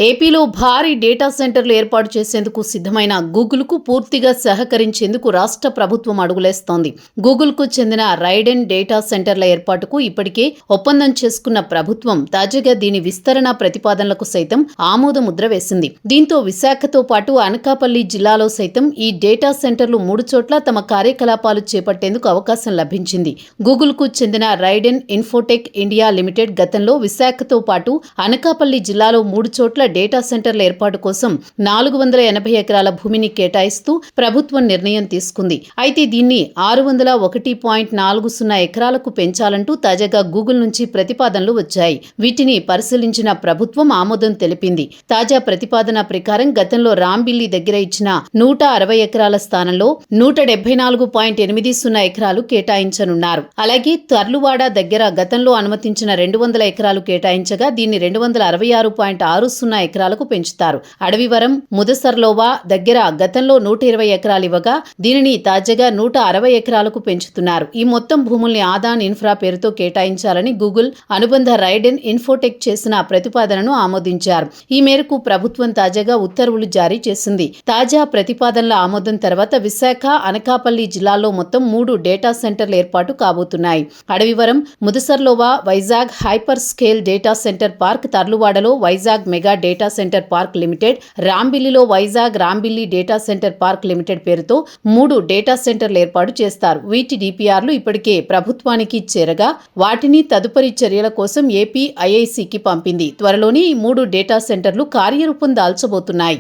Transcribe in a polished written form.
ఏపీలో భారీ డేటా సెంటర్లు ఏర్పాటు చేసేందుకు సిద్ధమైన గూగుల్కు పూర్తిగా సహకరించేందుకు రాష్ట్ర ప్రభుత్వం అడుగులేస్తోంది. గూగుల్కు చెందిన రైడెన్ డేటా సెంటర్ల ఏర్పాటుకు ఇప్పటికే ఒప్పందం చేసుకున్న ప్రభుత్వం తాజాగా దీని విస్తరణ ప్రతిపాదనలకు సైతం ఆమోద ముద్ర వేసింది. దీంతో విశాఖతో పాటు అనకాపల్లి జిల్లాలో సైతం ఈ డేటా సెంటర్లు 3 చోట్ల తమ కార్యకలాపాలు చేపట్టేందుకు అవకాశం లభించింది. గూగుల్కు చెందిన రైడెన్ ఇన్ఫోటెక్ ఇండియా లిమిటెడ్ గతంలో విశాఖతో పాటు అనకాపల్లి జిల్లాలో 3 చోట్ల డేటా సెంటర్ల ఏర్పాటు కోసం 480 ఎకరాల భూమిని కేటాయిస్తూ ప్రభుత్వం నిర్ణయం తీసుకుంది. అయితే దీన్ని 601.40 ఎకరాలకు పెంచాలంటూ తాజాగా గూగుల్ నుంచి ప్రతిపాదనలు వచ్చాయి. వీటిని పరిశీలించిన ప్రభుత్వం ఆమోదం తెలిపింది. తాజా ప్రతిపాదన ప్రకారం గతంలో రాంబిల్లి దగ్గర ఇచ్చిన 160 ఎకరాల స్థానంలో 174.80 ఎకరాలు కేటాయించనున్నారు. అలాగే తర్లువాడ దగ్గర గతంలో అనుమతించిన 200 ఎకరాలు కేటాయించగా దీన్ని 266.60 ఎకరాలకు పెంచుతారు. అడవివరం ముదసర్లోవా దగ్గర గతంలో 120 ఎకరాలు ఇవ్వగా దీనిని తాజాగా 160 ఎకరాలకు పెంచుతున్నారు. ఈ మొత్తం భూముల్ని ఆదాన్ ఇన్ఫ్రా పేరుతో కేటాయించాలని గూగుల్ అనుబంధ రైడెన్ ఇన్ఫోటెక్ చేసిన ప్రతిపాదనను ఆమోదించారు. ఈ మేరకు ప్రభుత్వం తాజాగా ఉత్తర్వులు జారీ చేసింది. తాజా ప్రతిపాదనల ఆమోదం తర్వాత విశాఖ, అనకాపల్లి జిల్లాల్లో మొత్తం 3 డేటా సెంటర్లు ఏర్పాటు కాబోతున్నాయి. Adavivaram, Mudasarlova Vizag hyper scale data centre park, తర్లువాడలో Vizag mega data centre park limited, రాంబిల్లిలో Vizag Rambilli data centre park limited పేరుతో 3 డేటా సెంటర్లు ఏర్పాటు చేస్తారు. వీటి డిపిఆర్లు ఇప్పటికే ప్రభుత్వానికి చేరగా వాటిని తదుపరి చర్యల కోసం ఏపీ ఐఐసికి పంపింది. త్వరలోనే ఈ 3 డేటా సెంటర్లు కార్యరూపం దాల్చబోతున్నాయి.